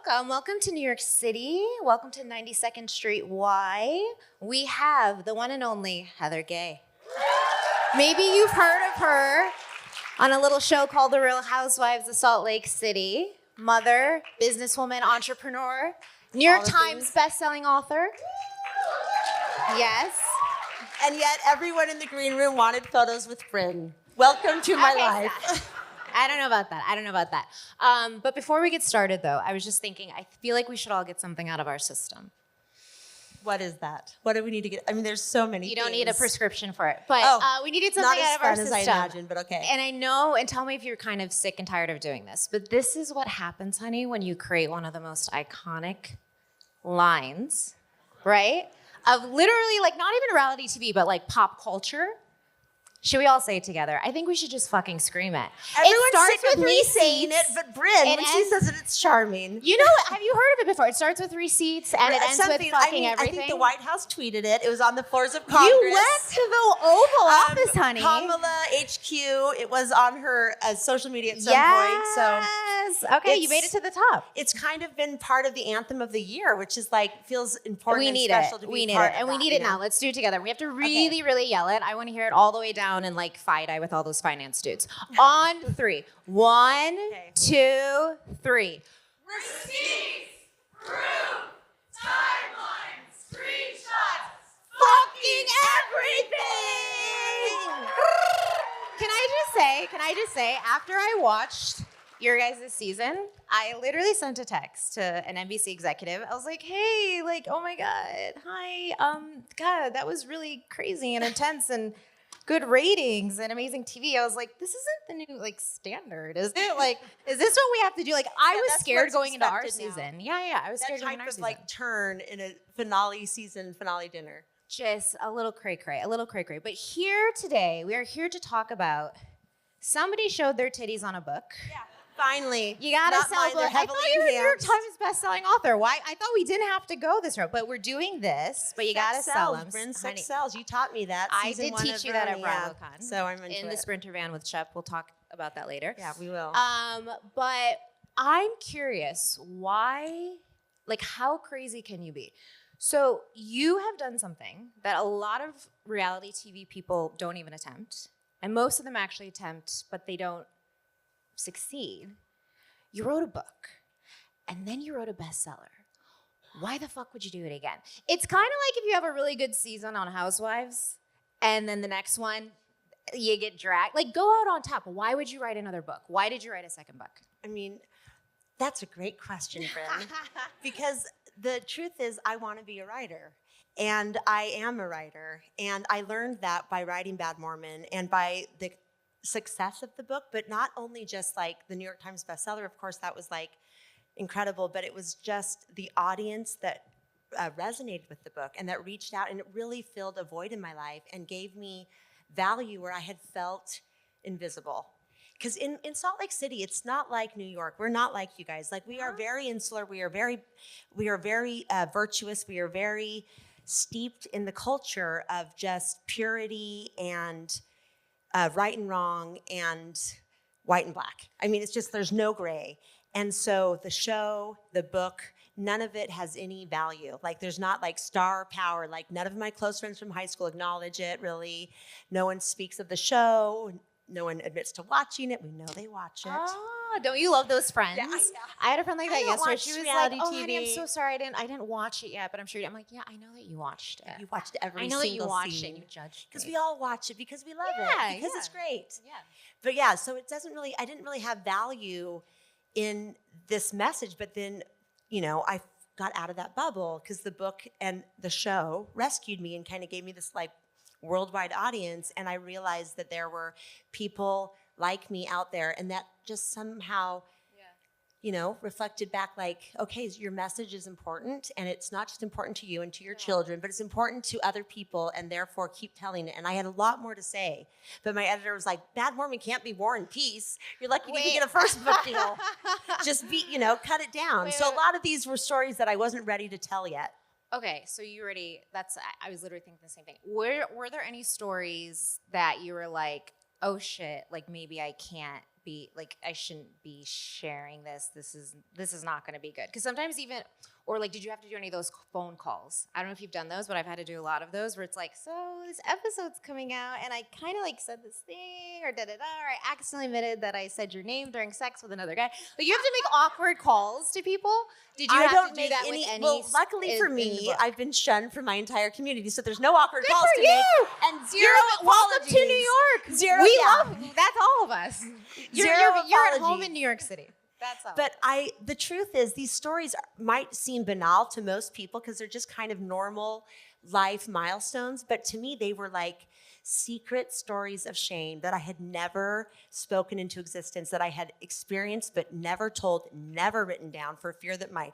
Welcome to New York City. Welcome to 92nd Street Y. We have the one and only Heather Gay. Maybe you've heard of her on a little show called The Real Housewives of Salt Lake City. Mother, businesswoman, entrepreneur, New York Times bestselling author. Yes. And yet everyone in the green room wanted photos with Brynn. Welcome to my life. I don't know about that. But before we get started, though, I was just thinking, I feel like we should all get something out of our system. What is that? What do we need to get? I mean, there's so many You don't things. need a prescription for it. But we needed something out of our system. Not as fun as I imagined, but okay. And I know, and tell me if you're kind of sick and tired of doing this, but this is what happens, honey, when you create one of the most iconic lines, right? Of literally, like, not even reality TV, but like pop culture. Should we all say it together? I think we should just fucking scream it. Everyone's sick of me saying it, but Brynn, when she says it, it's charming. You know, have you heard of it before? It starts with receipts and it ends with fucking everything. I think the White House tweeted it. It was on the floors of Congress. You went to the Oval Office, honey. Kamala HQ. It was on her social media at some point. So okay, you made it to the top. It's kind of been part of the anthem of the year, which is like feels important and special to be we need part it. of And that, we need it now. Let's do it together. We have to really, really yell it. I want to hear it all the way down and like fight with all those finance dudes. On three. 1, 2, 3. Receipts, proof, timelines, screenshots, fucking everything! Can I just say, after I watched your guys' season, I literally sent a text to an NBC executive. I was like, hey, like, oh my God, hi, God, that was really crazy and intense and good ratings and amazing TV. I was like, this isn't the new like standard, is it? Like, is this what we have to do? Like, I was scared going into our season. Yeah, I was scared going into our season. That type of like turn in a finale dinner. Just a little cray-cray. But here today, we are here to talk about somebody showed their titties on a book. Yeah. Finally. You gotta sell a book. I thought you were New York Times best-selling author. Why? I thought we didn't have to go this route, but we're doing this. But you gotta sell them. Brynn, sex sells. You taught me that. I did teach you that at BravoCon. So I'm into in the Sprinter van with Shep. We'll talk about that later. Yeah, we will. But I'm curious, why? Like, how crazy can you be? So you have done something that a lot of reality TV people don't even attempt, and most of them actually attempt, but they don't succeed. You wrote a book, and then you wrote a bestseller. Why the fuck would you do it again? It's kind of like if you have a really good season on Housewives, and then the next one, you get dragged. Like, go out on top. Why would you write another book? Why did you write a second book? I mean, that's a great question, Brynn. Because the truth is, I want to be a writer. And I am a writer. And I learned that by writing Bad Mormon and by the success of the book, but not only just like the New York Times bestseller, of course, that was like incredible, but it was just the audience that resonated with the book and that reached out, and it really filled a void in my life and gave me value where I had felt invisible. Because in Salt Lake City, it's not like New York. We're not like you guys. Like, we are very insular. We are very virtuous. We are very steeped in the culture of just purity and right and wrong and white and black. I mean, it's just, there's no gray. And so the show, the book, none of it has any value. Like, there's not like star power. Like, none of my close friends from high school acknowledge it, really. No one speaks of the show. No one admits to watching it. We know they watch it. Oh, don't you love those friends? Yeah. I had a friend like that yesterday. She was like, "Oh, TV. honey, I'm so sorry, I didn't watch it yet, but I'm sure." I'm like, "Yeah, I know that you watched it. You watched every I know single that you watched scene. it. You judged because we all watch it because we love it because it's great. Yeah. But yeah, so it doesn't really. I didn't really have value in this message, but then, you know, I got out of that bubble because the book and the show rescued me and kind of gave me this like worldwide audience, and I realized that there were people like me out there, and that just somehow, you know, reflected back like, okay, your message is important, and it's not just important to you and to your children, but it's important to other people, and therefore keep telling it. And I had a lot more to say, but my editor was like, Bad Mormon can't be War and Peace. You're lucky you get a first book deal. Just be, you know, cut it down. So a lot of these were stories that I wasn't ready to tell yet. Okay, so you already, I was literally thinking the same thing. Were there any stories that you were like, oh shit, like maybe I can't be like, I shouldn't be sharing this. This is not going to be good. Because sometimes even, or like, did you have to do any of those phone calls? I don't know if you've done those, but I've had to do a lot of those where it's like, so this episode's coming out and I kind of like said this thing or da-da-da, or I accidentally admitted that I said your name during sex with another guy. Like, you have to make awkward calls to people. Did you have to do that with any? Well, luckily for me, I've been shunned from my entire community, so there's no awkward Good calls for to you. make. And zero Welcome to New apologies. York. Zero, We yeah. love, that's all of us. You're Zero at home apologies. in New York City. That's all. But the truth is, these stories might seem banal to most people because they're just kind of normal life milestones. But to me, they were like secret stories of shame that I had never spoken into existence, that I had experienced but never told, never written down, for fear that my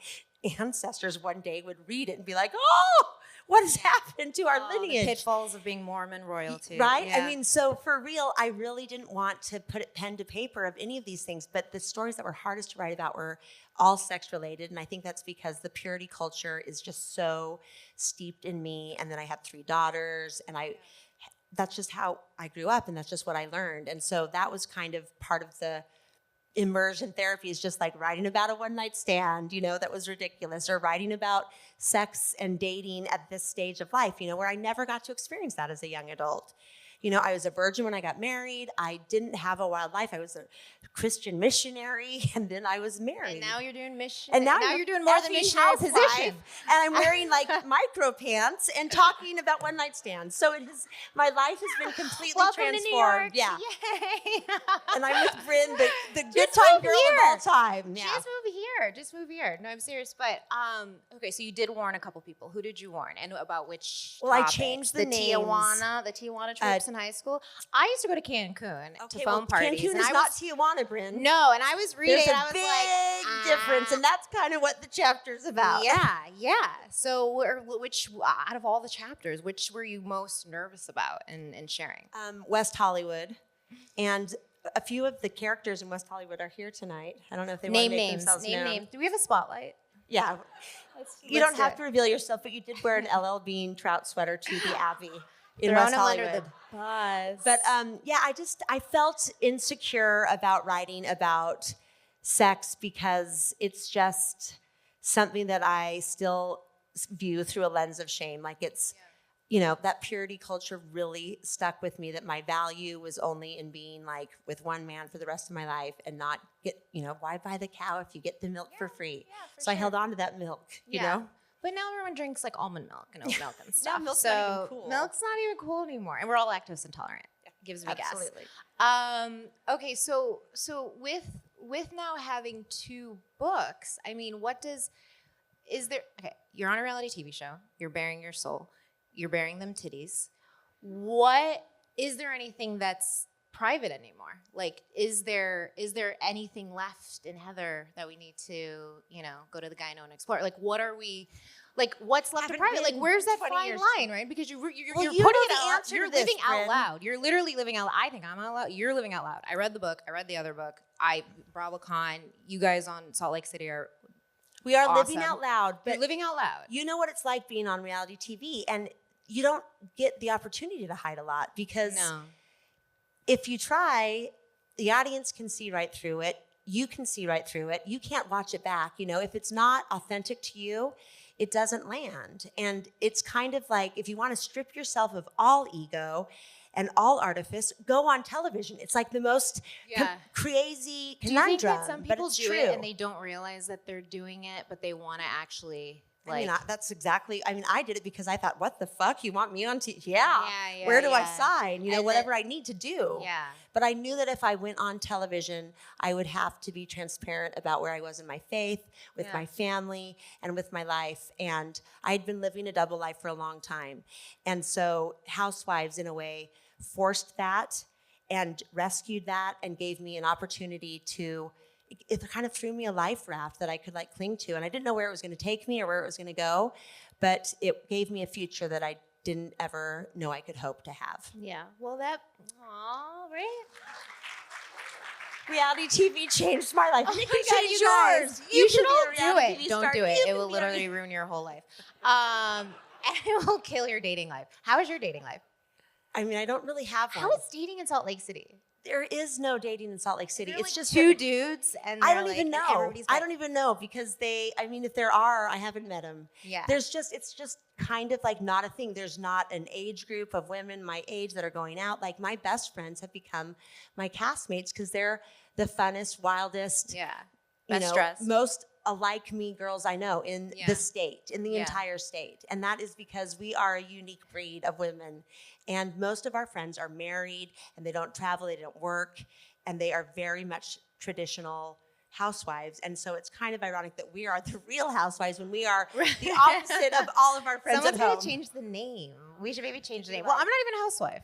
ancestors one day would read it and be like, oh, what has happened to our lineage? The pitfalls of being Mormon royalty. Right? Yeah. I mean, so for real, I really didn't want to put pen to paper of any of these things, but the stories that were hardest to write about were all sex related. And I think that's because the purity culture is just so steeped in me. And then I had 3 daughters, and that's just how I grew up, and that's just what I learned. And so that was kind of part of the immersion therapy, is just like writing about a one-night stand, that was ridiculous, or writing about sex and dating at this stage of life, where I never got to experience that as a young adult. I was a virgin when I got married. I didn't have a wild life. I was a Christian missionary, and then I was married. And now you're doing mission. And now you're doing more than missionary housewife, position. And I'm wearing like micro pants and talking about one-night stands. So my life has been completely Welcome transformed. to New York. Yeah. Yay. And I'm with Brynn, the good Just time move girl here. of all time. Yeah. Just move here. No, I'm serious. But okay, so you did warn a couple people. Who did you warn, and about which? Well, I topics? changed the names. The Tijuana trips in high school. I used to go to Cancun to phone parties. Cancun and is I not was, Tijuana, Brynn. No, and I was reading. There's and a I was big like, difference, and that's kind of what the chapter's about. Yeah. So, which out of all the chapters, which were you most nervous about in sharing? West Hollywood, and a few of the characters in West Hollywood are here tonight. I don't know if they want to make themselves known. Name. Do we have a spotlight? Yeah. You don't have to reveal yourself, but you did wear an LL Bean trout sweater to the Abbey in West Hollywood. Under the bus. But I felt insecure about writing about sex because it's just something that I still view through a lens of shame. Like it's, that purity culture really stuck with me, that my value was only in being like with one man for the rest of my life and not get, why buy the cow if you get the milk for free? So I held on to that milk, you know? But now everyone drinks like almond milk and oat milk and stuff. Now milk's not even cool. Milk's not even cool anymore. And we're all lactose intolerant. Gives me Absolutely. gas. Okay, so with now having 2 books, I mean, you're on a reality TV show, you're bearing your soul, you're bearing them titties. Is there anything that's private anymore? Like, is there anything left in Heather that we need to, go to the gyno and explore? Like, what's left of private? Like, where's that fine line, right? Because you're putting it out. You're living out loud. You're literally living out loud. I think I'm out loud. You're living out loud. I read the book. I read the other book. BravoCon, you guys on Salt Lake City we are awesome. living out loud. But you're living out loud. You know what it's like being on reality TV, and you don't get the opportunity to hide a lot because if you try, the audience can see right through it. You can see right through it. You can't watch it back. If it's not authentic to you, it doesn't land. And it's kind of like, if you want to strip yourself of all ego and all artifice, go on television. It's like the most crazy conundrum. Do you think that some people but it's do true. it and they don't realize that they're doing it, but they want to actually that's exactly. I did it because I thought, what the fuck? You want me on TV? Yeah. Where do I sign? Whatever I need to do. Yeah. But I knew that if I went on television, I would have to be transparent about where I was in my faith, with my family, and with my life. And I had been living a double life for a long time. And so Housewives, in a way, forced that and rescued that and gave me an opportunity to, it kind of threw me a life raft that I could cling to. And I didn't know where it was going to take me or where it was going to go, but it gave me a future that I didn't ever know I could hope to have. Yeah. Well, right? Reality TV changed my life. Oh It my can God, change you guys. yours. You should can be all a do reality it. TV Don't star. do it. You It can will be literally ruin your whole life. And it will kill your dating life. How is your dating life? I mean, I don't really have one. How is dating in Salt Lake City? There is no dating in Salt Lake City. They're it's like just two dudes, and I they're don't even like- and know. everybody's I bi- don't even know because if there are, I haven't met them. Yeah. It's just kind of like not a thing. There's not an age group of women my age that are going out. Like my best friends have become my castmates because they're the funnest, wildest, Yeah. Best dressed. most alike me girls I know in Yeah. the state, in the Yeah. entire state. And that is because we are a unique breed of women. And most of our friends are married and they don't travel, they don't work, and they are very much traditional housewives. And so it's kind of ironic that we are the real housewives when we are the opposite of all of our friends Someone's at home. gonna change the name. We should maybe change the name. Well, I'm not even a housewife.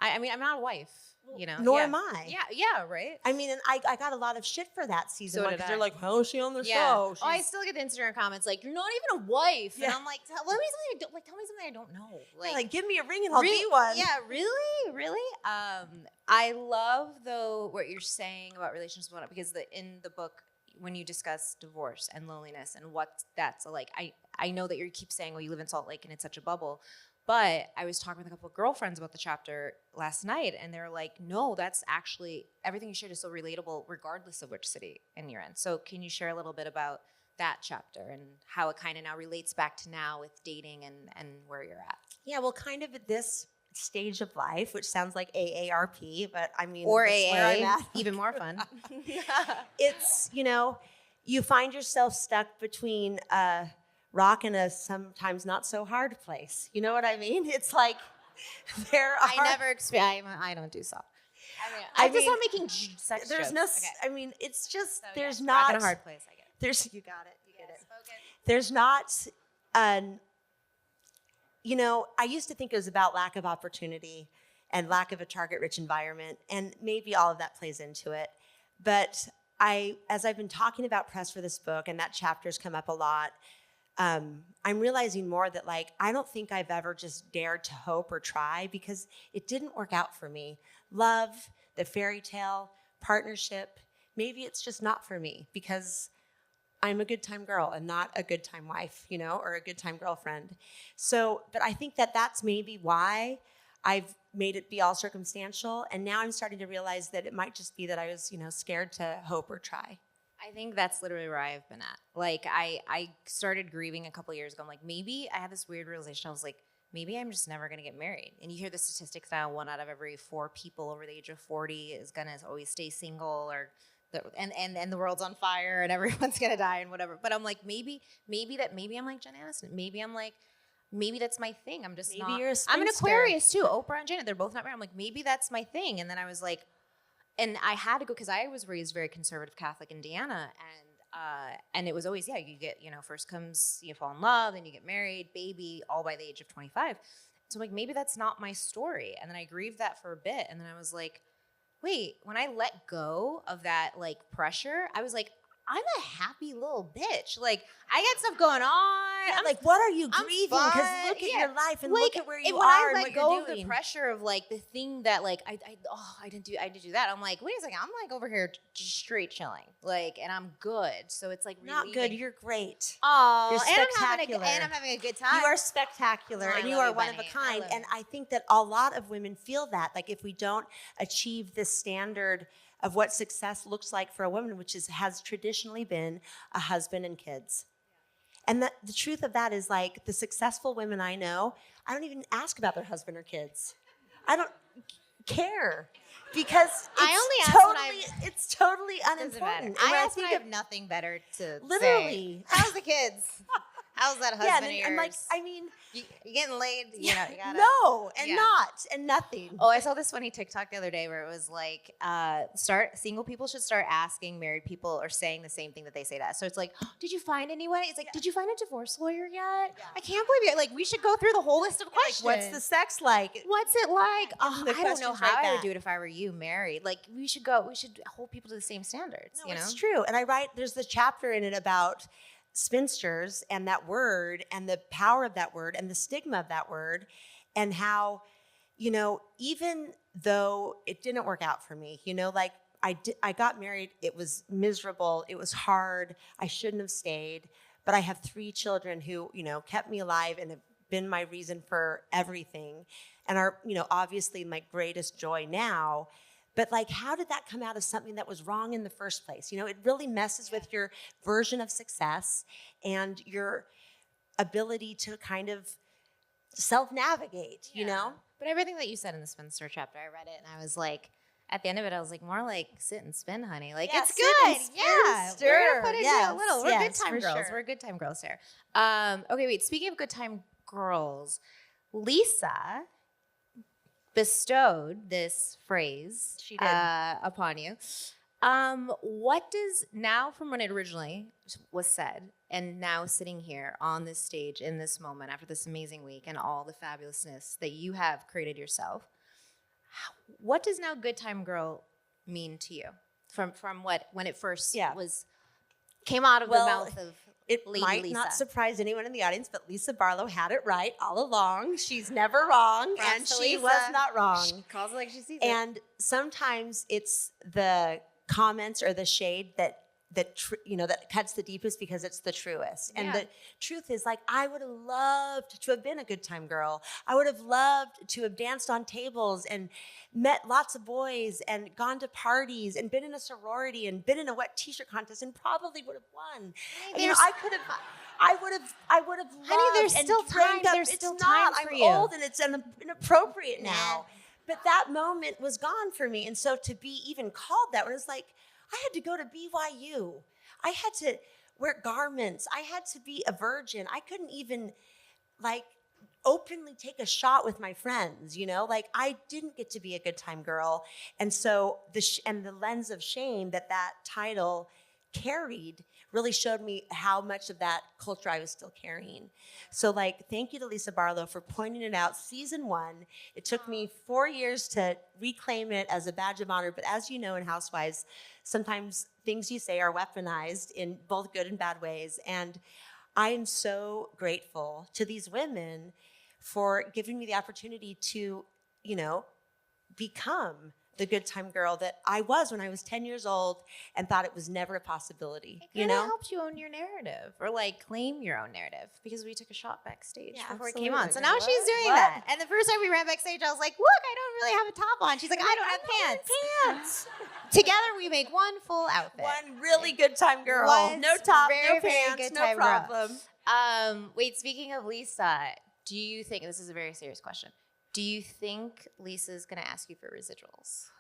I mean, I'm not a wife. You know. Nor yeah. am I. Yeah, right. I mean, and I got a lot of shit for that season So one did because I. they're like, how is she on the Yeah. show? Oh, I still get the Instagram comments like, "You're not even a wife," Yeah. and I'm like, "Tell me something. Tell me something I don't know." Like, give me a ring and I'll Really- be one. Yeah, really. I love though what you're saying about relationships because in the book when you discuss divorce and loneliness and what that's like, I know that you keep saying, "Well, you live in Salt Lake and it's such a bubble," but I was talking with a couple of girlfriends about the chapter last night, and they're like, "No, that's actually everything you shared is so relatable, regardless of which city and you're in." So, can you share a little bit about that chapter and how it kind of now relates back to now with dating and where you're at? Yeah, well, kind of at this stage of life, which sounds like AARP, but I mean, Or that's where I'm AA, at. even more fun. It's, you find yourself stuck between a rock and a sometimes not so hard place. You know what I mean? It's like there are. I don't do soft. I just start making sex There's jokes. no. Okay. I mean, it's just So, there's yes, not rock in a hard place. I get it. There's you got it. You get it. Spoken. There's not an. I used to think it was about lack of opportunity and lack of a target-rich environment, and maybe all of that plays into it. But as I've been talking about press for this book, and that chapter's come up a lot, I'm realizing more that I don't think I've ever just dared to hope or try because it didn't work out for me. Love, the fairy tale, partnership, maybe it's just not for me because I'm a good time girl and not a good time wife, or a good time girlfriend. So, but I think that that's maybe why I've made it be all circumstantial. And now I'm starting to realize that it might just be that I was, scared to hope or try. I think that's literally where I've been at. I started grieving a couple years ago. I'm like, maybe I had this weird realization. I was like, maybe I'm just never going to get married. And you hear the statistics now, 1 out of every 4 people over the age of 40 is going to always stay single and the world's on fire and everyone's going to die and whatever. But I'm like, maybe I'm like Jen Aniston. Maybe that's my thing. I'm just Maybe not. you're a I'm an spinster. Aquarius too. Oprah and Janet, they're both not married. I'm like, maybe that's my thing. And then I was like, and I had to go because I was raised very conservative Catholic Indiana, and it was always you get first comes you fall in love, then you get married, baby, all by the age of 25. So I'm like, maybe that's not my story. And then I grieved that for a bit, and then I was like, wait, when I let go of that pressure, I was like, I'm a happy little bitch. I got stuff going on. Yeah, what are you I'm grieving? Because fine. look at Yeah. your life and look at where you when are I and let what go you're of the doing. pressure of the thing that I didn't do that. I'm like, wait a second, I'm over here just straight chilling, and I'm good. So it's Not good. You're great. Oh, You're and spectacular. I'm having a good time. You are spectacular, I and you love are you, one of a Benny. I kind. love And you. I think that a lot of women feel that. If we don't achieve this standard of what success looks like for a woman, which has traditionally been a husband and kids. And the truth of that is the successful women I know, I don't even ask about their husband or kids. I don't care because it's totally Doesn't matter. unimportant. And I when ask when I think have nothing better to Literally. say. How's the kids? How's that husband yeah, of yours? You getting laid? You gotta. No, and Yeah. not, and nothing. Oh, I saw this funny TikTok the other day where it was single people should start asking married people or saying the same thing that they say to us. So it's like, did you find anyone? It's like, did you find a divorce lawyer yet? Yeah. I can't believe it. We should go through the whole list of questions. What's the sex like? What's it like? Give them the I don't know questions how right I would back. do it if I were you married. We should hold people to the same standards. No, it's true. And there's the chapter in it about spinsters and that word and the power of that word and the stigma of that word and how, even though it didn't work out for me, I got married, it was miserable, it was hard, I shouldn't have stayed, but I have 3 children who, kept me alive and have been my reason for everything and are, obviously my greatest joy now. But like, how did that come out of something that was wrong in the first place? You know, it really messes with your version of success and your ability to kind of self-navigate, you know? But everything that you said in the spinster chapter, I read it and I was like, at the end of it, I was like, more like sit and spin, honey. Like, it's good. Yeah. We're going to put it a little. We're good time girls. Sure. We're good time girls here. Okay, wait. Speaking of good time girls, Lisa bestowed this phrase She did. upon you. What does, now from when it originally was said, and now sitting here on this stage in this moment after this amazing week and all the fabulousness that you have created yourself, what does now good time girl mean to you from what, when it first came out of the mouth of it Lady might Lisa? Not surprise anyone in the audience, but Lisa Barlow had it right all along. She's never wrong, and she was not wrong. She calls it like she sees it. And sometimes it's the comments or the shade that cuts the deepest because it's the truest. And the truth is, like, I would have loved to have been a good time girl. I would have loved to have danced on tables and met lots of boys and gone to parties and been in a sorority and been in a wet t-shirt contest and probably would have won. You know, I would have loved. Honey, there's still time. There's still time for you. I'm old and it's inappropriate now. But that moment was gone for me. And so to be even called that, when it's like, I had to go to BYU. I had to wear garments. I had to be a virgin. I couldn't even, like, openly take a shot with my friends, you know? Like, I didn't get to be a good time girl. And so the lens of shame that title carried really showed me how much of that culture I was still carrying. So, like, thank you to Lisa Barlow for pointing it out. Season 1, it took me 4 years to reclaim it as a badge of honor. But as you know, in Housewives, sometimes things you say are weaponized in both good and bad ways. And I am so grateful to these women for giving me the opportunity to, you know, become the good time girl that I was when I was 10 years old and thought it was never a possibility. It kind of helped you own your narrative, or like claim your own narrative, because we took a shot backstage before it came on. So now she's doing that. And the first time we ran backstage, I was like, look, I don't really have a top on. She's like, I don't have pants. Together we make one full outfit. One really good time girl. No top, no pants, no problem. Wait, speaking of Lisa, do you think, this is a very serious question, do you think Lisa's going to ask you for residuals?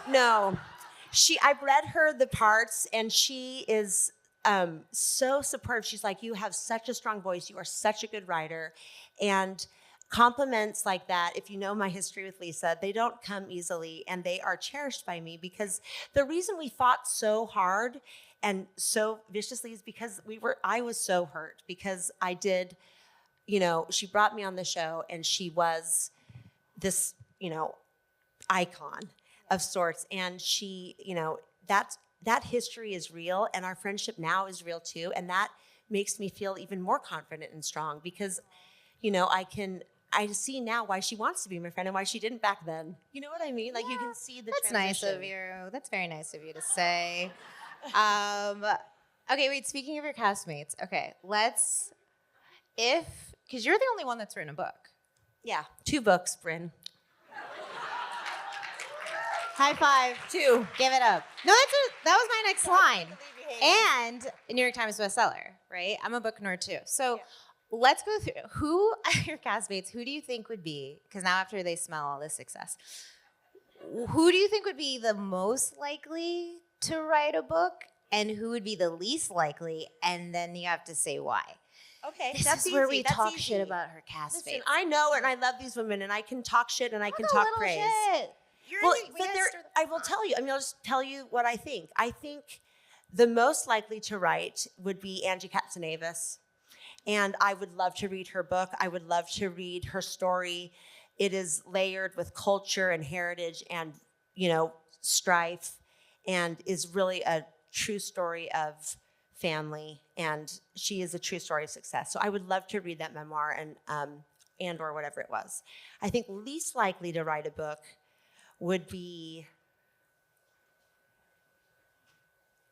No. I've read her the parts, and she is so supportive. She's like, you have such a strong voice. You are such a good writer. And compliments like that, if you know my history with Lisa, they don't come easily, and they are cherished by me, because the reason we fought so hard and so viciously is because I was so hurt, because I did, you know, she brought me on the show, and she was this, you know, icon of sorts. And she, you know, that history is real, and our friendship now is real too. And that makes me feel even more confident and strong, because, you know, I see now why she wants to be my friend and why she didn't back then. You know what I mean? Like, you can see the transition. Nice of you. That's very nice of you to say. Okay, wait, speaking of your castmates, okay, because you're the only one that's written a book. Yeah, 2 books, Brynn. High five. 2. Give it up. No, that was my next line. And a New York Times bestseller, right? I'm a book nerd too. So let's go through. Who are your castmates? Who do you think would be, because now after they smell all this success, who do you think would be the most likely to write a book, and who would be the least likely? And then you have to say why. Okay, that's easy. where we talk shit about her castmates. Listen, I know, and I love these women, and I can talk shit, and I can talk praise. Shit. I will tell you. I mean, I'll just tell you what I think. I think the most likely to write would be Angie Katzenevas, and I would love to read her book. I would love to read her story. It is layered with culture and heritage and, you know, strife, and is really a true story of family, and she is a true story of success. So I would love to read that memoir and or whatever it was. I think least likely to write a book would be,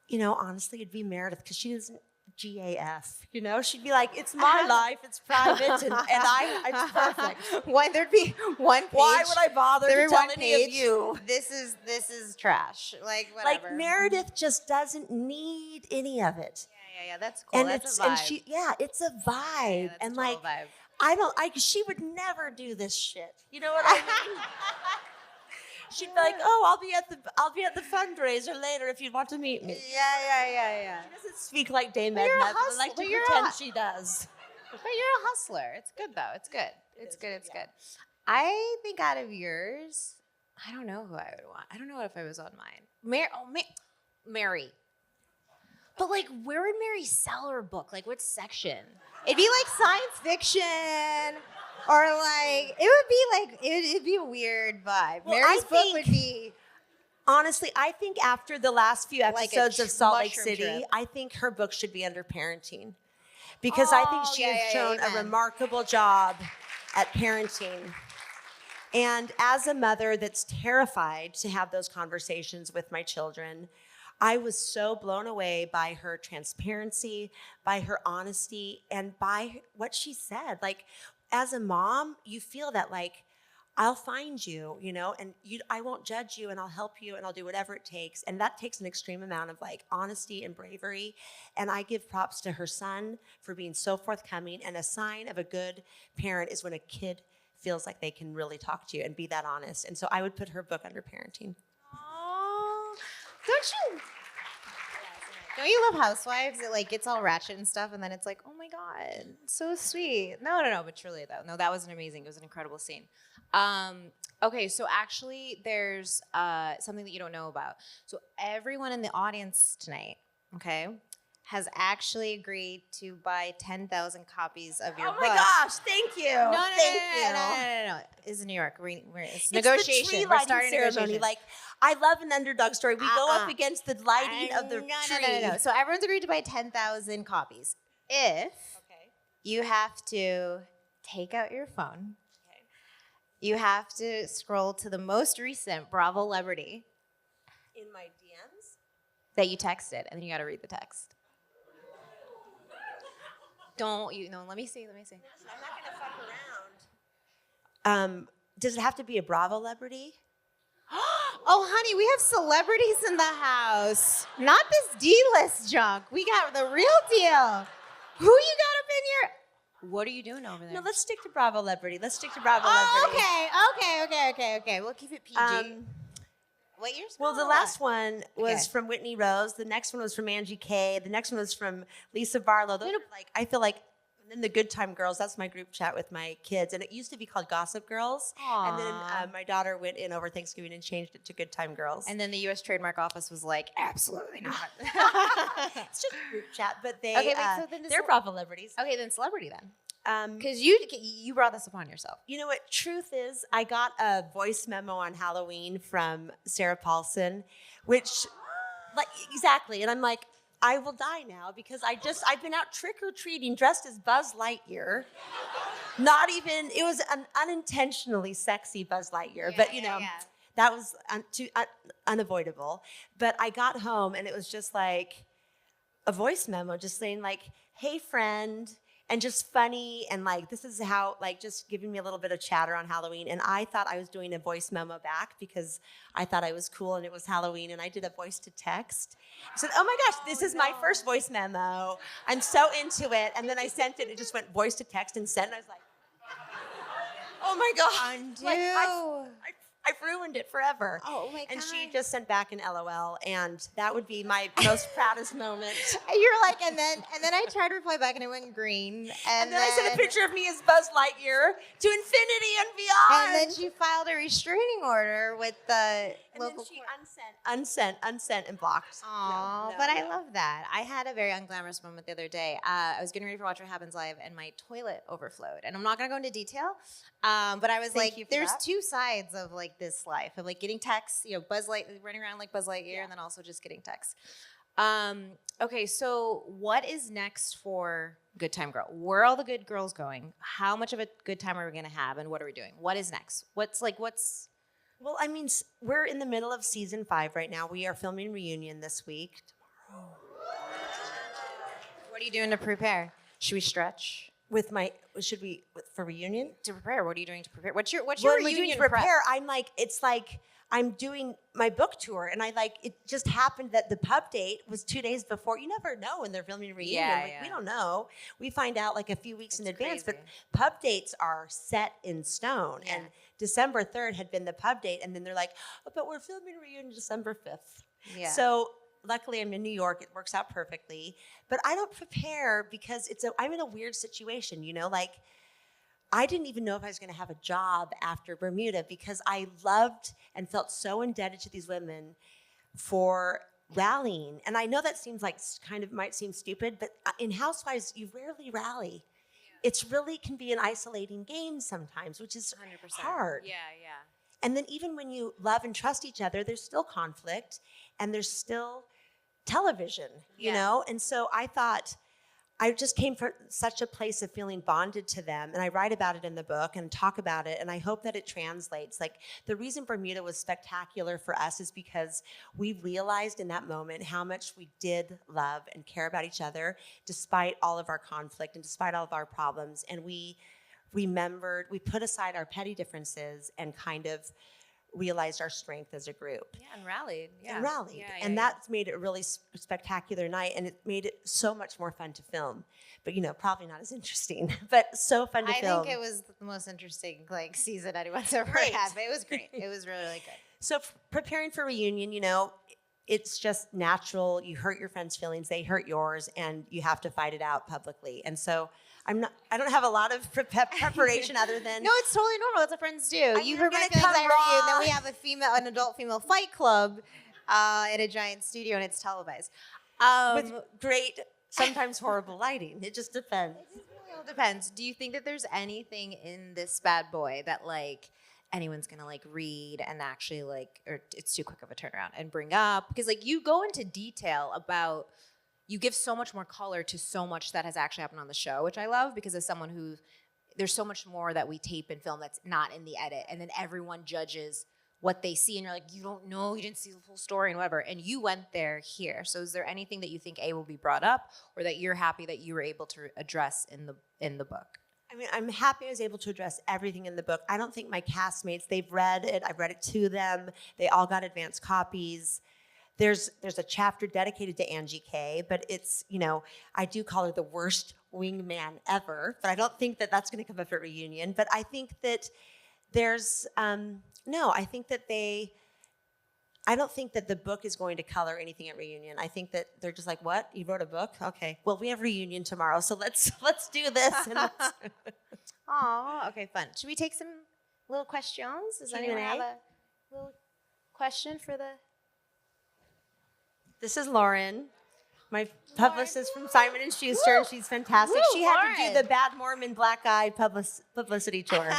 you know, honestly, it'd be Meredith, because she GAF, you know? She'd be like, it's my life, it's private, and it's perfect. Why there'd be one page? Why would I bother to tell any of you? This is trash. Like whatever. Like Meredith just doesn't need any of it. Yeah. That's cool. And that's a vibe. it's a vibe. Yeah, that's and a total like, vibe. she would never do this shit. You know what I mean? She'd be like, "Oh, I'll be at the fundraiser later if you want to meet me." Yeah. She doesn't speak like Dame But you're a Edna, but I like to hustler. pretend she does. But you're a hustler. It's good though. It's good. It's good. I think out of yours, I don't know who I would want. I don't know if I was on mine. Mary. But like, where would Mary sell her book? Like, what section? It'd be like science fiction, or like it'd be a weird vibe. Well, Mary's book would be. Honestly, I think after the last few Like a episodes of Salt Lake mushroom City, trip. I think her book should be under parenting. Because I think she has shown a remarkable job at parenting. And as a mother that's terrified to have those conversations with my children, I was so blown away by her transparency, by her honesty, and by what she said. Like, as a mom, you feel that, like, I'll find you, you know, and I won't judge you, and I'll help you, and I'll do whatever it takes. And that takes an extreme amount of, like, honesty and bravery. And I give props to her son for being so forthcoming. And a sign of a good parent is when a kid feels like they can really talk to you and be that honest. And so I would put her book under parenting. Oh, don't you love Housewives? It like gets all ratchet and stuff, and then it's like, oh my God, so sweet. No, but truly though, no, that was amazing. It was an incredible scene. Okay, so actually, there's something that you don't know about. So everyone in the audience tonight, okay, has actually agreed to buy 10,000 copies of your book. Oh my gosh, thank you. No. It's in New York. It's negotiation. The tree We're lighting starting ceremony. negotiations. Like, I love an underdog story. We go up against the lighting of the tree. No. So everyone's agreed to buy 10,000 copies. If you have to take out your phone, you have to scroll to the most recent Bravo celebrity In my DMs? that you texted, and then you got to read the text. Let me see. I'm not gonna fuck around. Does it have to be a Bravo celebrity? Oh, honey, we have celebrities in the house. Not this D-list junk. We got the real deal. Who you got up in your... What are you doing over there? No, let's stick to Bravo celebrity. Okay. We'll keep it PG. What year's? Well, the last one was from Whitney Rose. The next one was from Angie Kay. The next one was from Lisa Barlow. Those are like, I feel like, and then the Good Time Girls. That's my group chat with my kids, and it used to be called Gossip Girls. Aww. And then my daughter went in over Thanksgiving and changed it to Good Time Girls. And then the U.S. Trademark Office was like, absolutely not. It's just a group chat, but they they're Bravo celebrities. Okay, then celebrity then. Because you brought this upon yourself. You know what? Truth is, I got a voice memo on Halloween from Sarah Paulson, which, like, exactly. And I'm like, I will die now because I've been out trick-or-treating dressed as Buzz Lightyear. It was an unintentionally sexy Buzz Lightyear, but that was unavoidable. But I got home and it was just like a voice memo just saying like, hey friend, and just funny, and like, this is how, like, just giving me a little bit of chatter on Halloween. And I thought I was doing a voice memo back because I thought I was cool and it was Halloween, and I did a voice to text. I said, oh my gosh, this is my first voice memo. I'm so into it. And then I sent it, it just went voice to text and sent, and I was like, oh my gosh. Undo. Like, I've ruined it forever. Oh my God. And she just sent back an LOL, and that would be my most proudest moment. You're like, and then I tried to reply back and it went green. And then I sent a picture of me as Buzz Lightyear to infinity and beyond. And then she filed a restraining order with the local she unsent, and blocked. Aw, but I love that. I had a very unglamorous moment the other day. I was getting ready for Watch What Happens Live, and my toilet overflowed. And I'm not going to go into detail, but I was there's two sides of like this life of like getting texts, running around like Buzz Lightyear, and then also just getting texts. Okay, so what is next for Good Time Girl? Where are all the good girls going? How much of a good time are we going to have, and what are we doing? What is next? Well, I mean, we're in the middle of season 5 right now. We are filming Reunion this week. Tomorrow. What are you doing to prepare? Should we stretch? For reunion? To prepare, what are you doing to prepare? What's your What am I doing reunion to prepare? prep? It's like I'm doing my book tour, and it just happened that the pub date was 2 days before. You never know when they're filming a reunion. Yeah. We don't know. We find out like a few weeks in advance, crazy. but pub dates are set in stone. Yeah. And December 3rd had been the pub date, and then they're like, oh, but we're filming a reunion December 5th. Yeah. So luckily I'm in New York. It works out perfectly. But I don't prepare because I'm in a weird situation, I didn't even know if I was going to have a job after Bermuda because I loved and felt so indebted to these women for rallying. And I know that seems like might seem stupid, but in Housewives, you rarely rally. Yeah. It's really can be an isolating game sometimes, which is 100%. hard. Yeah. And then even when you love and trust each other, there's still conflict and there's still television, And so I thought, I just came from such a place of feeling bonded to them, and I write about it in the book and talk about it, and I hope that it translates. Like, the reason Bermuda was spectacular for us is because we realized in that moment how much we did love and care about each other despite all of our conflict and despite all of our problems, and we put aside our petty differences and kind of realized our strength as a group. Yeah, and rallied. Yeah. And that's made it a really spectacular night, and it made it so much more fun to film. But, probably not as interesting, but so fun to film. I think it was the most interesting season anyone's ever had, but it was great. It was really, really good. So preparing for reunion, it's just natural. You hurt your friends' feelings, they hurt yours, and you have to fight it out publicly. And so I don't have a lot of preparation other than no, it's totally normal. That's what friends do. You hurt my gonna feelings, come I hurt you, and then raw. we have an adult female fight club in a giant studio, and it's televised. with great, sometimes horrible lighting. It just depends. It really all depends. Do you think that there's anything in this bad boy that anyone's gonna read and actually or it's too quick of a turnaround and bring up? Because you go into detail about. You give so much more color to so much that has actually happened on the show, which I love because as someone who, there's so much more that we tape and film that's not in the edit. And then everyone judges what they see and you're like, you don't know, you didn't see the full story and whatever. And you went there here. So is there anything that you think will be brought up or that you're happy that you were able to address in the book? I mean, I'm happy I was able to address everything in the book. I don't think my castmates, they've read it. I've read it to them. They all got advance copies. There's a chapter dedicated to Angie K, but it's, I do call her the worst wingman ever, but I don't think that that's going to come up at reunion. But I think that there's, I don't think that the book is going to color anything at reunion. I think that they're just like, what? You wrote a book? Okay. Well, we have reunion tomorrow, so let's do this. Oh, okay, fun. Should we take some little questions? Does anyone have a little question for the... This is Lauren, my publicist from Simon & Schuster, and she's fantastic. She had to do the Bad Mormon Black Eye publicity tour. Okay.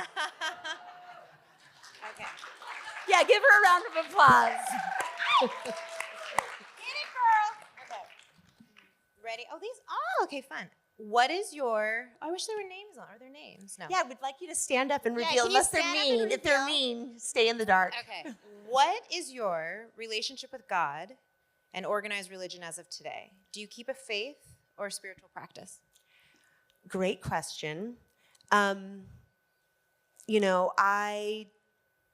Yeah, give her a round of applause. Get it, girl. Okay. Ready? Okay, fun. What is your... I wish there were names on. Are there names? No. Yeah, we'd like you to stand up and Yeah, reveal, can you unless they're stand up and mean. If they're reveal? mean, stay in the dark. Okay. What is your relationship with God and organized religion as of today? Do you keep a faith or a spiritual practice? Great question. I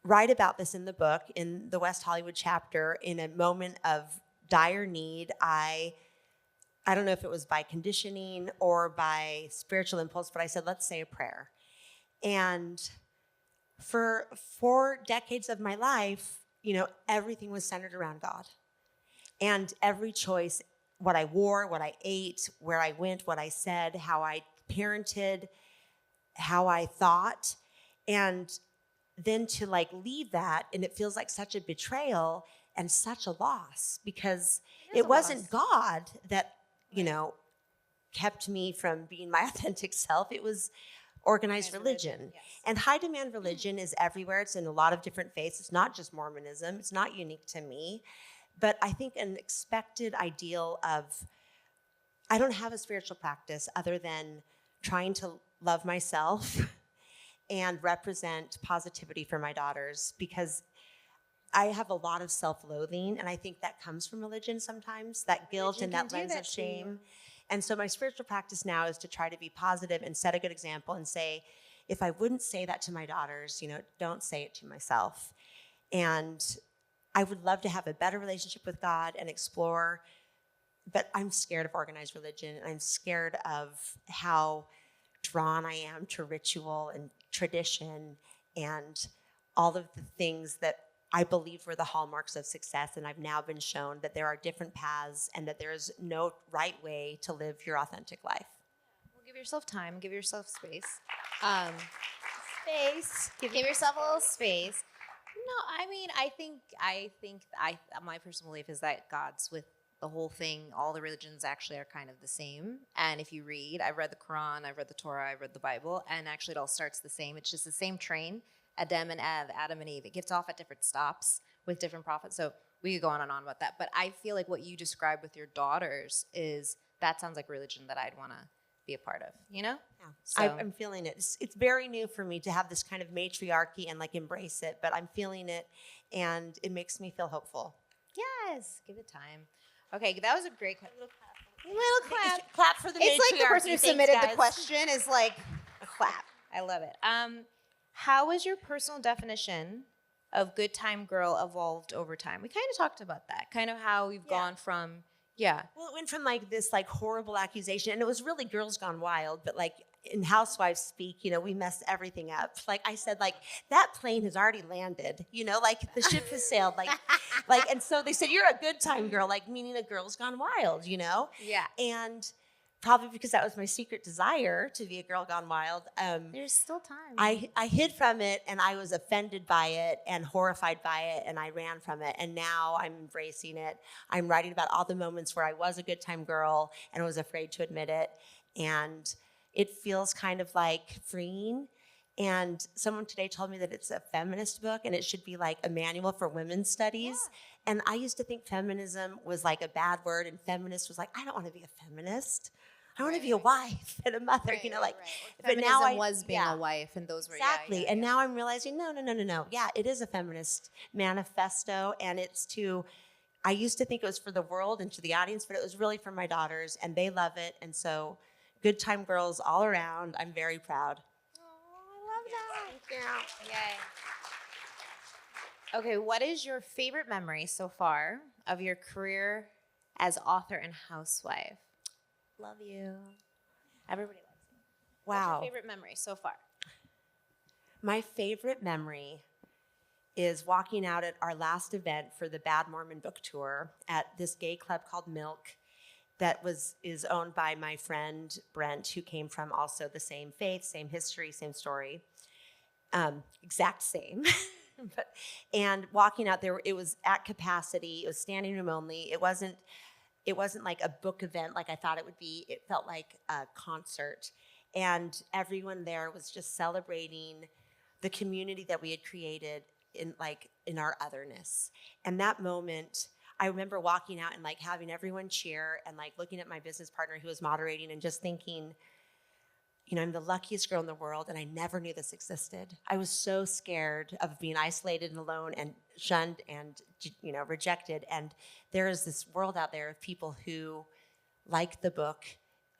write about this in the book, in the West Hollywood chapter, in a moment of dire need. I don't know if it was by conditioning or by spiritual impulse, but I said, let's say a prayer. And for 4 decades of my life, everything was centered around God. And every choice, what I wore, what I ate, where I went, what I said, how I parented, how I thought, and then to leave that, and it feels like such a betrayal and such a loss because it wasn't God that, kept me from being my authentic self. It was organized religion. Yes. And high demand religion is everywhere. It's in a lot of different faiths. It's not just Mormonism. It's not unique to me. But I think an expected ideal of, I don't have a spiritual practice other than trying to love myself and represent positivity for my daughters because I have a lot of self-loathing, and I think that comes from religion sometimes, that guilt and that lens of shame. And so my spiritual practice now is to try to be positive and set a good example and say, if I wouldn't say that to my daughters, don't say it to myself. And I would love to have a better relationship with God and explore, but I'm scared of organized religion. I'm scared of how drawn I am to ritual and tradition and all of the things that I believed were the hallmarks of success. And I've now been shown that there are different paths and that there is no right way to live your authentic life. Well, give yourself time, give yourself space. Give yourself a little space. No, I mean, I think my personal belief is that God's with the whole thing. All the religions actually are kind of the same. And if you read, I've read the Quran, I've read the Torah, I've read the Bible, and actually it all starts the same. It's just the same train, Adam and Eve. It gets off at different stops with different prophets. So we could go on and on about that. But I feel like what you described with your daughters that sounds like religion that I'd want to be a part of, Yeah. So. I'm feeling it. It's very new for me to have this kind of matriarchy and embrace it, but I'm feeling it and it makes me feel hopeful. Yes, give it time. Okay, that was a great question. Little clap. Clap for the matriarchy. It's like the person who Thanks, submitted guys. the question is like a clap. I love it. How has your personal definition of good time girl evolved over time? We kind of talked about that, kind of how we've gone from, Well, it went from this horrible accusation, and it was really Girls Gone Wild, but in Housewives speak, we mess everything up. I said, that plane has already landed, the ship has sailed, and so they said, you're a good time girl, meaning a Girls Gone Wild, Yeah. And probably because that was my secret desire to be a girl gone wild. There's still time. I hid from it, and I was offended by it and horrified by it, and I ran from it. And now I'm embracing it. I'm writing about all the moments where I was a good time girl and was afraid to admit it. And it feels kind of freeing. And someone today told me that it's a feminist book and it should be a manual for women's studies. Yeah. And I used to think feminism was a bad word, and feminist was I don't want to be a feminist. I want to be a wife and a mother, Right. But Feminism now I was being a wife, and those were exactly. And now I'm realizing, no. Yeah, it is a feminist manifesto, and it's I used to think it was for the world and to the audience, but it was really for my daughters, and they love it. And so, good time girls all around. I'm very proud. Oh, I love that. Thank you. Yay. Okay, what is your favorite memory so far of your career as author and housewife? Love you. Everybody loves you. Wow. What's your favorite memory so far? My favorite memory is walking out at our last event for the Bad Mormon book tour at this gay club called Milk that is owned by my friend Brent, who came from also the same faith, same history, same story. Exact same. And walking out there, it was at capacity. It was standing room only. It wasn't like a book event like I thought it would be. It felt like a concert. And everyone there was just celebrating the community that we had created in our otherness. And that moment, I remember walking out and having everyone cheer and looking at my business partner who was moderating and just thinking, I'm the luckiest girl in the world, and I never knew this existed. I was so scared of being isolated and alone and shunned and, rejected. And there is this world out there of people who like the book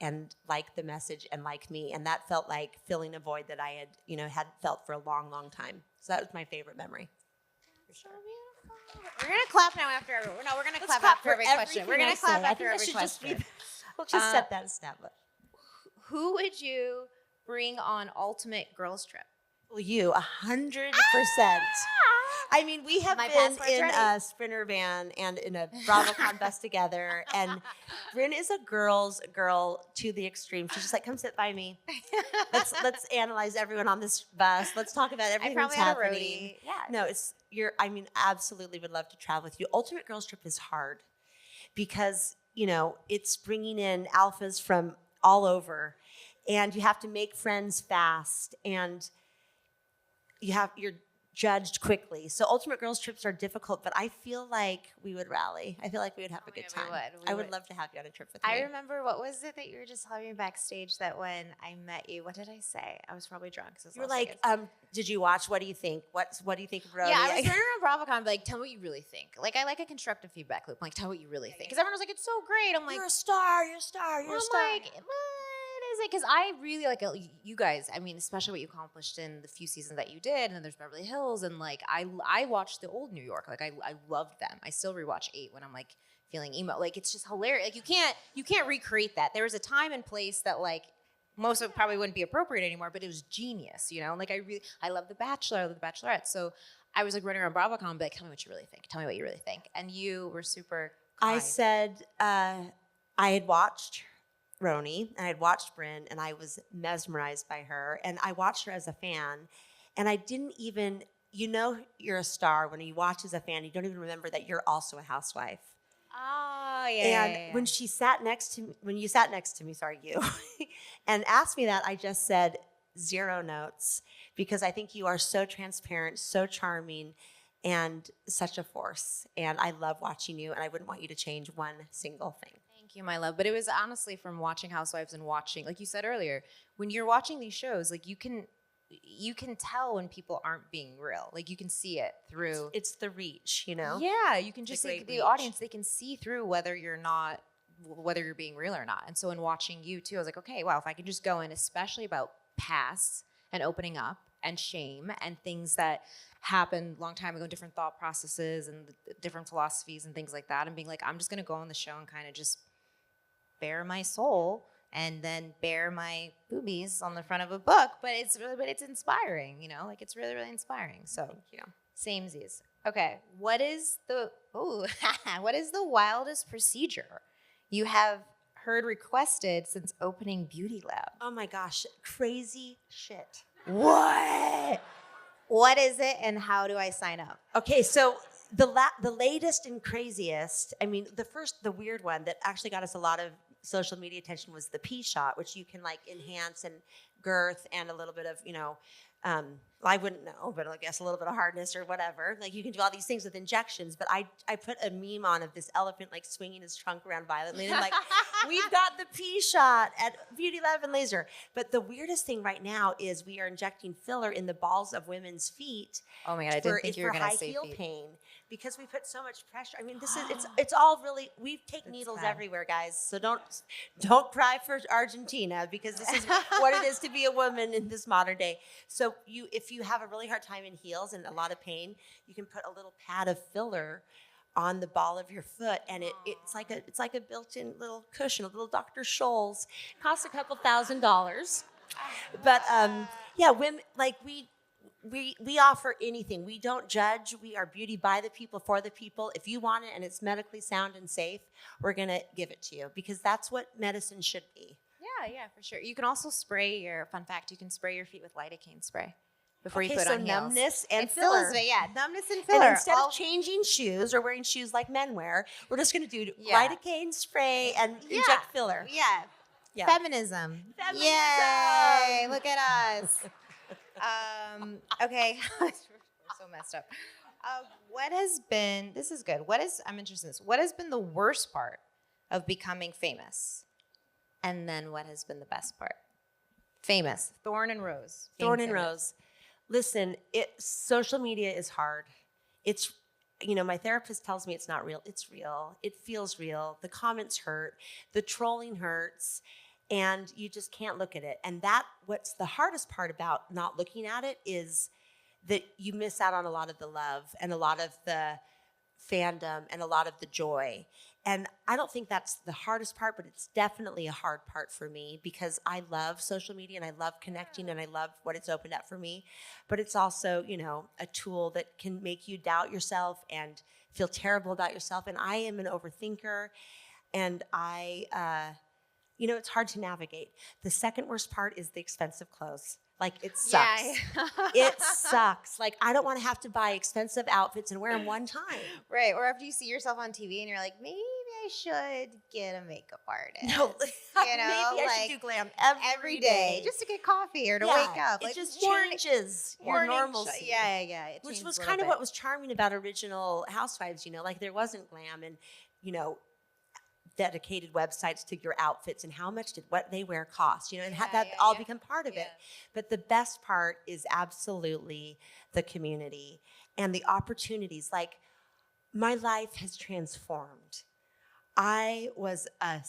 and like the message and like me. And that felt like filling a void that I had felt for a long, long time. So that was my favorite memory. For sure. We're going to clap now after everyone. No, we're going to clap after every question. We're going to clap after every question. We'll just set that established. Who would you bring on ultimate girls trip? Well, you, 100%. I mean, we have been in a Sprinter van and in a BravoCon bus together, and Brynn is a girl's girl to the extreme. She's just come sit by me. Let's analyze everyone on this bus. Let's talk about everything that's happening. No, absolutely would love to travel with you. Ultimate girls trip is hard because, it's bringing in alphas from all over, and you have to make friends fast, and you're judged quickly. So ultimate girls trips are difficult, but I feel like we would rally. I feel like we would have a good time. I would love to have you on a trip with me. I remember, what was it that you were just telling me backstage, that when I met you, what did I say? I was probably drunk. You were like, did you watch? What do you think? What do you think of Rhodey? Yeah, I was running around BravoCon, like, tell me what you really think. Like, I like a constructive feedback loop. I'm like, tell me what you really think. Because everyone was like, it's so great. I'm like, you're a star, you're a star, you're a star. I'm like, what is it? Because I really like you guys. I mean, especially what you accomplished in the few seasons that you did. And then there's Beverly Hills. And like, I watched the old New York. Like, I loved them. I still rewatch 8 when I'm like feeling emo. Like, it's just hilarious. Like, you can't recreate that. There was a time and place that like most of it probably wouldn't be appropriate anymore, but it was genius, you know? Like, I love The Bachelor, I love The Bachelorette. So I was like running around BravoCon, but like, tell me what you really think. Tell me what you really think. And you were super kind. I said I had watched Roni and I had watched Brynn and I was mesmerized by her. And I watched her as a fan. And I didn't even, you know, you're a star when you watch as a fan, you don't even remember that you're also a housewife. Oh, yeah. And when you sat next to me, sorry, you, and asked me that, I just said 0 notes because I think you are so transparent, so charming, and such a force. And I love watching you, and I wouldn't want you to change one single thing. Thank you, my love. But it was honestly from watching Housewives and watching, like you said earlier, when you're watching these shows, like you can tell when people aren't being real. Like you can see it through. It's the reach, you know? Yeah, you can just great the reach. audience, they can see through whether you're being real or not. And so in watching you too, I was like, okay, wow, if I can just go in, especially about past and opening up and shame and things that happened a long time ago, different thought processes and different philosophies and things like that, and being like, I'm just gonna go on the show and kind of just bare my soul and then bare my boobies on the front of a book, but it's inspiring, you know, like it's really, really inspiring. So Thank you. Samesies. Okay, what is the wildest procedure you have heard requested since opening Beauty Lab? Oh my gosh, crazy shit. What? What is it, and how do I sign up? Okay, so the latest and craziest, I mean, the weird one that actually got us a lot of social media attention was the pea shot, which you can like enhance and girth and a little bit of, you know, I wouldn't know, but I guess a little bit of hardness or whatever. Like you can do all these things with injections, but I put a meme on of this elephant like swinging his trunk around violently and like, we've got the pea shot at Beauty Lab and Laser. But the weirdest thing right now is we are injecting filler in the balls of women's feet. Oh my God, I didn't think you were going to say high heel feet. Pain because we put so much pressure. I mean, this is it's all really, we take needles bad. everywhere, guys. So don't cry for Argentina because this is what it is to be a woman in this modern day. So if you have a really hard time in heels and a lot of pain, you can put a little pad of filler on the ball of your foot, and it's like a built-in little cushion, a little Dr. Scholl's. Costs a couple $1,000s, but yeah, women like we offer anything. We don't judge. We are beauty by the people, for the people. If you want it and it's medically sound and safe, we're gonna give it to you because that's what medicine should be. Yeah, for sure. You can also spray fun fact, you can spray your feet with lidocaine spray before you put so on heels. numbness and It's filler. still numbness and filler. And instead of changing shoes or wearing shoes like men wear, we're just going to do lidocaine spray and inject filler. Yeah. Feminism. Feminism. Yay! Look at us. Okay. We're so messed up. This is good. I'm interested in this. What has been the worst part of becoming famous? And then what has been the best part? Famous. Thorn and Rose. Thorn and Rose. Listen, social media is hard. It's, you know, my therapist tells me it's not real. It's real. It feels real. The comments hurt. The trolling hurts. And you just can't look at it. And what's the hardest part about not looking at it is that you miss out on a lot of the love and a lot of the fandom and a lot of the joy. And I don't think that's the hardest part, but it's definitely a hard part for me because I love social media and I love connecting and I love what it's opened up for me. But it's also, you know, a tool that can make you doubt yourself and feel terrible about yourself. And I am an overthinker and you know, it's hard to navigate. The second worst part is the expensive clothes. Like, it sucks. Yeah. It sucks. Like, I don't want to have to buy expensive outfits and wear them one time. Right. Or after you see yourself on TV and you're like, maybe I I should get a makeup artist. No, you know, maybe I should do glam every day just to get coffee or to wake up. It Like just morning- changes your morning normalcy. Yeah. It Which changes was a kind of little what bit. was charming about original Housewives, like there wasn't glam and, dedicated websites to your outfits and how much did what they wear cost, and had that all become part of it. But the best part is absolutely the community and the opportunities. Like, my life has transformed. I was a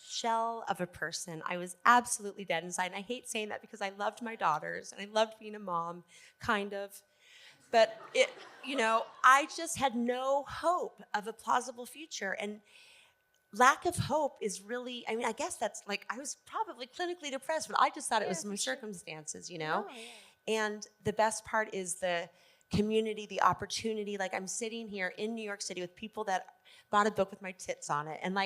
shell of a person. I was absolutely dead inside. And I hate saying that because I loved my daughters and I loved being a mom, kind of. But I just had no hope of a plausible future. And lack of hope is really, I guess that's like, I was probably clinically depressed, but I just thought it was my circumstances, And the best part is the community, the opportunity. Like, I'm sitting here in New York City with people that bought a book with my tits on it. And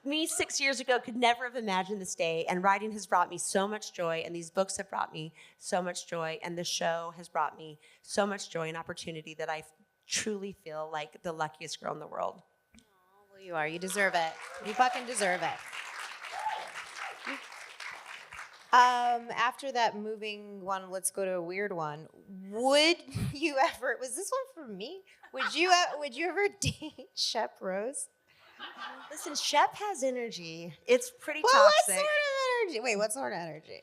me 6 years ago could never have imagined this day. And writing has brought me so much joy. And these books have brought me so much joy. And the show has brought me so much joy and opportunity that I truly feel like the luckiest girl in the world. Oh, well, you are. You deserve it. You fucking deserve it. After that moving one, let's go to a weird one. Would you ever, was this one for me? Would you ever date Shep Rose? Listen, Shep has energy. It's pretty Well, toxic. what sort of energy? Wait, what sort of energy?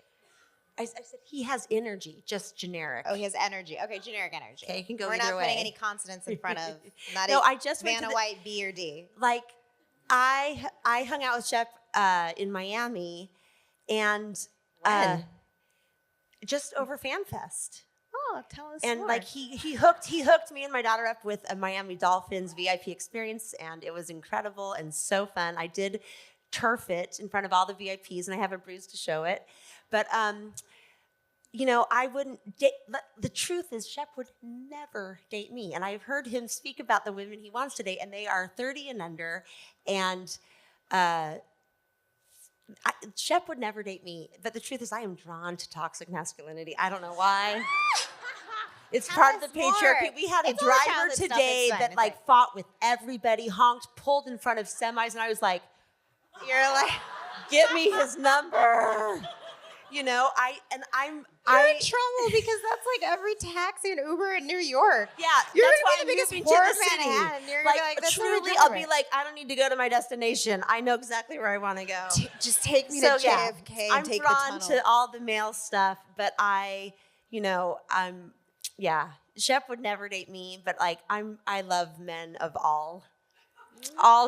I said he has energy, just generic. Oh, he has energy. Okay, generic energy. Okay, it can go We're either not putting way. any consonants in front of, not No, a I just went to Vanna White, B or D. Like, I hung out with Shep in Miami, and When? just over FanFest. Oh, tell us And more. like he hooked me and my daughter up with a Miami Dolphins VIP experience, and it was incredible and so fun. I did turf it in front of all the VIPs, and I have a bruise to show it. But I wouldn't date. The truth is, Shep would never date me, and I've heard him speak about the women he wants to date, and they are 30 and under, and Shep would never date me. But the truth is, I am drawn to toxic masculinity. I don't know why. It's part of the patriarchy. We had a It's all driver childhood stuff. today It's fine. that It's like fine. fought with everybody, honked, pulled in front of semis, and I was like, You're like, "Give me his number." I'm you're in trouble because that's like every taxi and Uber in New York. Yeah, You're that's gonna why be I'm the biggest moving whore to of the city. Manhattan. You're gonna be like, that's truly, really I'll be different. like, I don't need to go to my destination. I know exactly where I want to go. Just take me So to yeah, JFK I'm and take the drawn tunnel. to all the male stuff, but Shep would never date me, but like I love men of all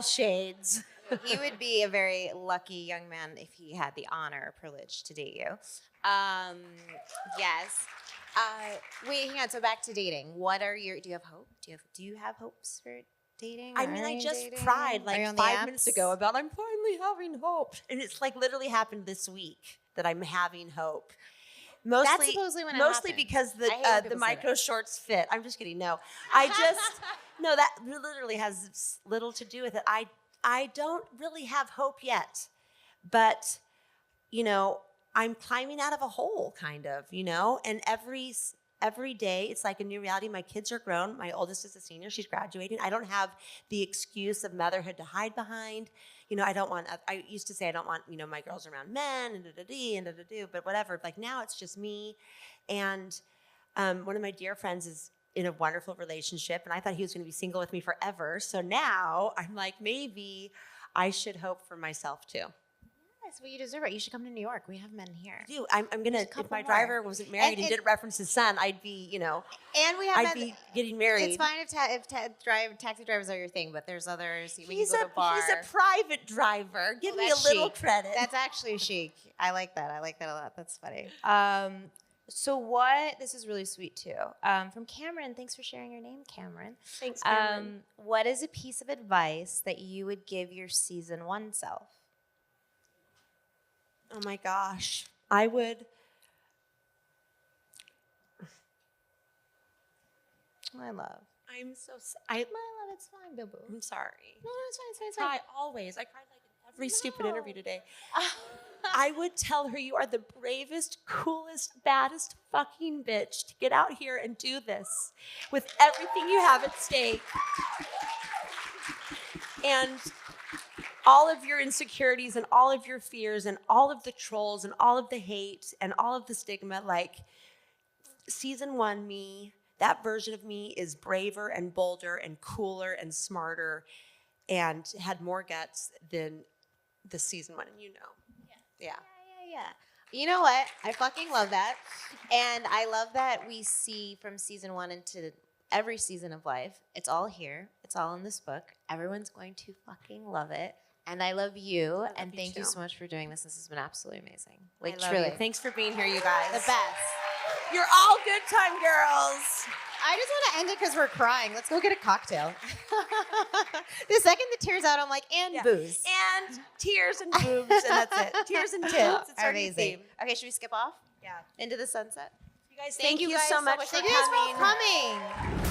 shades. He would be a very lucky young man if he had the honor or privilege to date you. Yes. Wait, hang on. So back to dating. What are your? Do you have hope? Do you have hopes for dating? I or mean, are I you just dating? cried Are you like on the 5 minutes apps? ago about I'm finally having hope, and it's like literally happened this week that I'm having hope. Mostly, supposedly when it mostly happens. because I hate when the people say micro shorts fit. I'm just kidding. No, I just no. That literally has little to do with it. I don't really have hope yet, but I'm climbing out of a hole, kind of, and every day it's like a new reality. My kids are grown. My oldest is a senior. She's graduating. I don't have the excuse of motherhood to hide behind. I used to say I don't want, my girls around men and da-da-dee, but whatever. Like now it's just me. And one of my dear friends is in a wonderful relationship, and I thought he was going to be single with me forever. So now I'm like, maybe I should hope for myself too. Yes, well, you deserve it. You should come to New York. We have men here. Do I'm gonna There's a couple if my more. driver wasn't married and And- didn't reference his son, I'd be, And we have I'd men. be getting married. It's fine if taxi drivers are your thing, but there's others. We He's can go to a bar. he's a private driver. Give Oh, me a that's little chic. credit. That's actually chic. I like that. I like that a lot. That's funny. This is really sweet too. From Cameron, thanks for sharing your name, Cameron. Thanks, Cameron. What is a piece of advice that you would give your season 1 self? Oh my gosh. I would. My love. I'm so. My love, it's fine, boo boo. I'm sorry. No, it's fine. It's Cry always. I cried like in every stupid No. interview today. I would tell her you are the bravest, coolest, baddest fucking bitch to get out here and do this with everything you have at stake. And all of your insecurities and all of your fears and all of the trolls and all of the hate and all of the stigma, like season 1 me, that version of me is braver and bolder and cooler and smarter and had more guts than the season 1, and you know. Yeah. You know what? I fucking love that. And I love that we see from season 1 into every season of life. It's all here. It's all in this book. Everyone's going to fucking love it. And I love you. And thank you so much for doing this. This has been absolutely amazing. Like, I love truly. you. Thanks for being here, you guys. The best. You're all good time girls. I just want to end it because we're crying. Let's go get a cocktail. The second the tears out, I'm like, and booze. And tears and boobs, and that's it. Tears and tits. It's our new Amazing. theme. Okay, should we skip off? Yeah. Into the sunset? You guys, Thank you so guys much for Thank you guys coming. for coming.